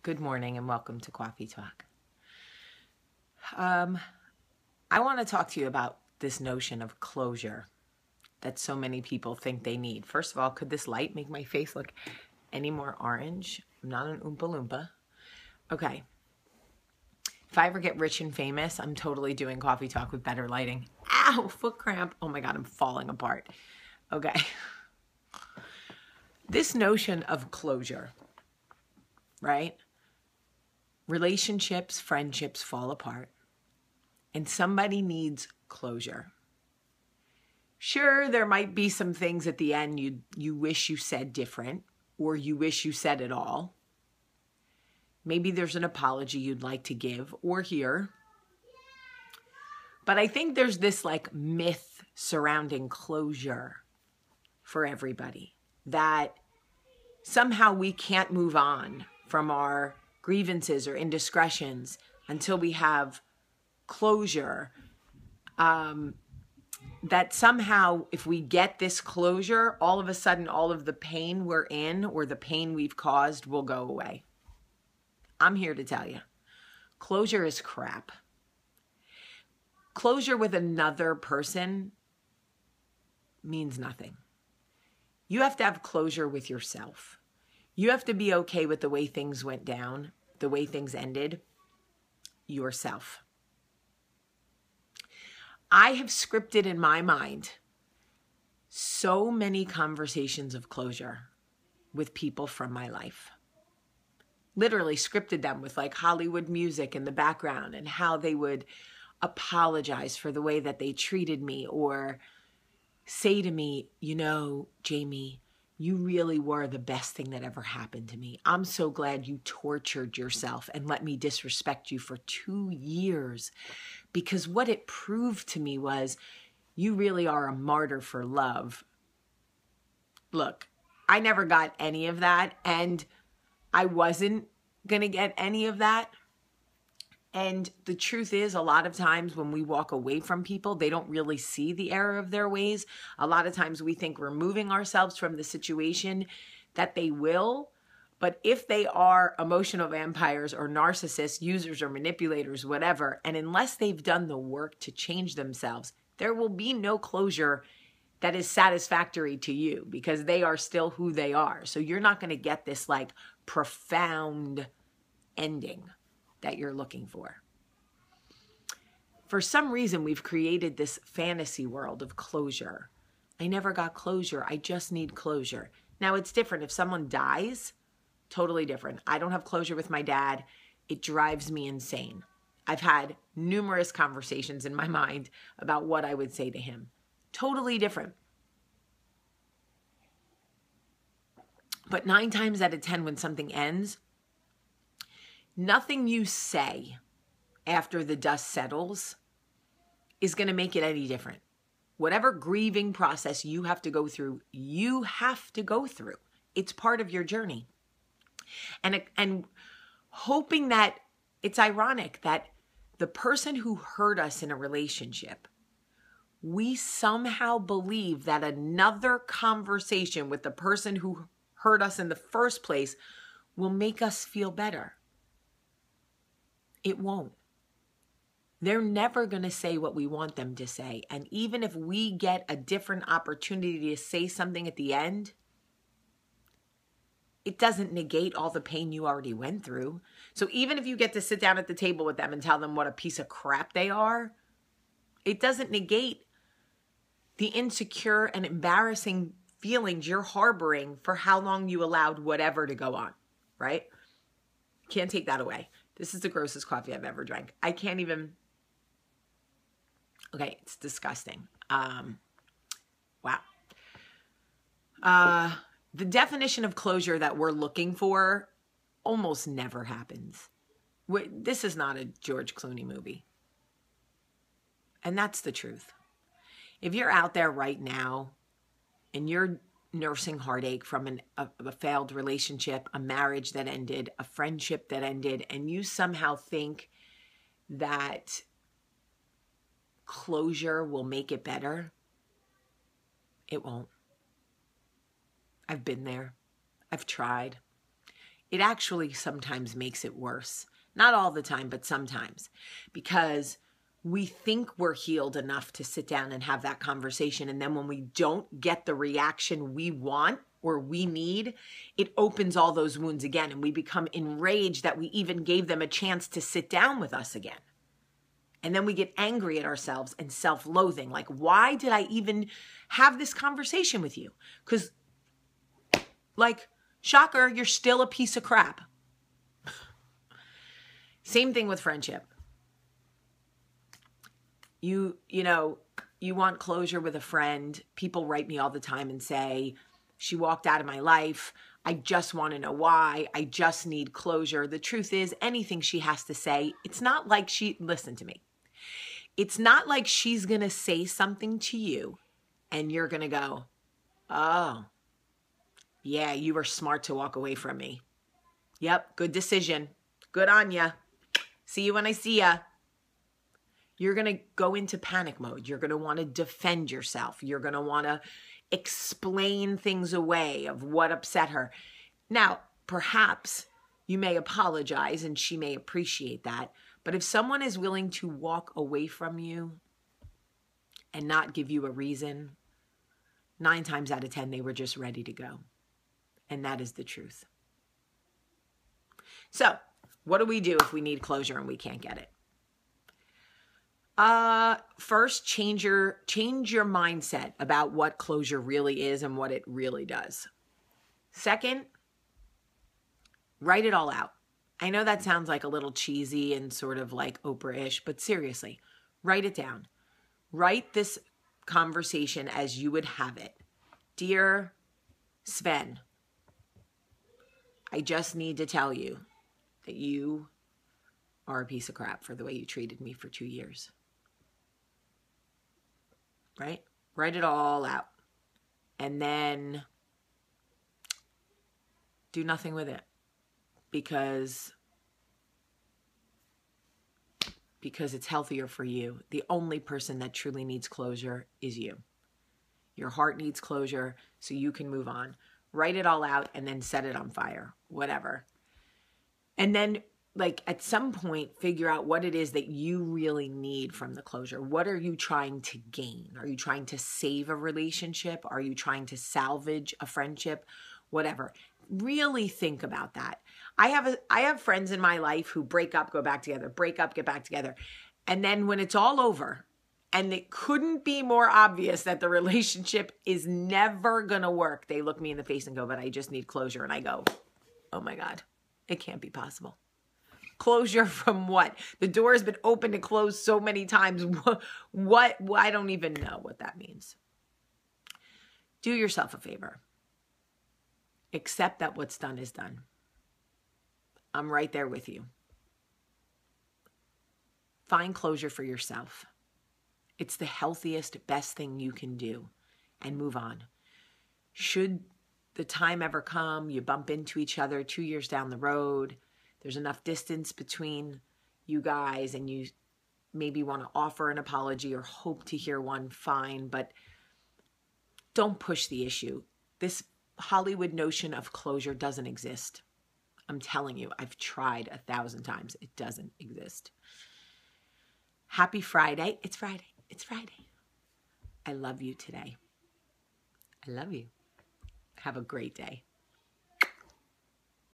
Good morning and welcome to Cawfeetawk. I want to talk to you about this notion of closure that so many people think they need. First of all, could this light make my face look any more orange? I'm not an Oompa Loompa. Okay. If I ever get rich and famous, I'm totally doing Cawfeetawk with better lighting. Ow, foot cramp. Oh my God, I'm falling apart. Okay. This notion of closure, right? Relationships, friendships fall apart, and somebody needs closure. Sure, there might be some things at the end you wish you said different, or you wish you said it all. Maybe there's an apology you'd like to give or hear. But I think there's this myth surrounding closure for everybody, that somehow we can't move on from our grievances or indiscretions until we have closure. That somehow if we get this closure, all of a sudden all of the pain we're in or the pain we've caused will go away. I'm here to tell you, closure is crap. Closure with another person means nothing. You have to have closure with yourself. You have to be okay with the way things went down, the way things ended, yourself. I have scripted in my mind so many conversations of closure with people from my life. Literally scripted them with Hollywood music in the background and how they would apologize for the way that they treated me or say to me, Jamie, you really were the best thing that ever happened to me. I'm so glad you tortured yourself and let me disrespect you for 2 years, because what it proved to me was you really are a martyr for love. Look, I never got any of that, and I wasn't going to get any of that. And the truth is, a lot of times when we walk away from people, they don't really see the error of their ways. A lot of times we think removing ourselves from the situation that they will. But if they are emotional vampires or narcissists, users or manipulators, whatever, and unless they've done the work to change themselves, there will be no closure that is satisfactory to you because they are still who they are. So you're not going to get this profound ending that you're looking for. For some reason, we've created this fantasy world of closure. I never got closure. I just need closure. Now, it's different. If someone dies, totally different. I don't have closure with my dad. It drives me insane. I've had numerous conversations in my mind about what I would say to him. Totally different. But 9 times out of 10, when something ends, nothing you say after the dust settles is going to make it any different. Whatever grieving process you have to go through, you have to go through. It's part of your journey. And hoping that it's ironic that the person who hurt us in a relationship, we somehow believe that another conversation with the person who hurt us in the first place will make us feel better. It won't. They're never going to say what we want them to say. And even if we get a different opportunity to say something at the end, it doesn't negate all the pain you already went through. So even if you get to sit down at the table with them and tell them what a piece of crap they are, it doesn't negate the insecure and embarrassing feelings you're harboring for how long you allowed whatever to go on, right? Can't take that away. This is the grossest coffee I've ever drank. I can't even. Okay, it's disgusting. Wow. The definition of closure that we're looking for almost never happens. This is not a George Clooney movie. And that's the truth. If you're out there right now and you're nursing heartache from a failed relationship, a marriage that ended, a friendship that ended, and you somehow think that closure will make it better, it won't. I've been there. I've tried. it actually sometimes makes it worse. Not all the time, but sometimes. Because we think we're healed enough to sit down and have that conversation. And then when we don't get the reaction we want or we need, it opens all those wounds again. And we become enraged that we even gave them a chance to sit down with us again. And then we get angry at ourselves and self-loathing. Like, why did I even have this conversation with you? Because, like, shocker, you're still a piece of crap. Same thing with friendship. You want closure with a friend. People write me all the time and say, she walked out of my life. I just want to know why. I just need closure. The truth is, anything she has to say, it's not like listen to me. It's not like she's going to say something to you and you're going to go, oh, yeah, you were smart to walk away from me. Yep, good decision. Good on ya. See you when I see ya. You're going to go into panic mode. You're going to want to defend yourself. You're going to want to explain things away of what upset her. Now, perhaps you may apologize and she may appreciate that. But if someone is willing to walk away from you and not give you a reason, 9 times out of 10, they were just ready to go. And that is the truth. So, what do we do if we need closure and we can't get it? First, change your mindset about what closure really is and what it really does. Second, write it all out. I know that sounds like a little cheesy and sort of like Oprah-ish, but seriously, write it down. Write this conversation as you would have it. Dear Sven, I just need to tell you that you are a piece of crap for the way you treated me for 2 years. Right? Write it all out. And then do nothing with it. Because it's healthier for you. The only person that truly needs closure is you. Your heart needs closure so you can move on. Write it all out and then set it on fire. Whatever. And then, like, at some point, figure out what it is that you really need from the closure. What are you trying to gain? Are you trying to save a relationship? Are you trying to salvage a friendship? Whatever. Really think about that. I have friends in my life who break up, go back together, break up, get back together. And then when it's all over, and it couldn't be more obvious that the relationship is never going to work, they look me in the face and go, but I just need closure. And I go, oh my God, it can't be possible. Closure from what? The door has been opened and closed so many times. What? I don't even know what that means. Do yourself a favor. Accept that what's done is done. I'm right there with you. Find closure for yourself. It's the healthiest, best thing you can do, and move on. Should the time ever come, you bump into each other 2 years down the road, there's enough distance between you guys and you maybe want to offer an apology or hope to hear one, fine, but don't push the issue. This Hollywood notion of closure doesn't exist. I'm telling you, I've tried 1,000 times. It doesn't exist. Happy Friday. It's Friday. It's Friday. I love you today. I love you. Have a great day.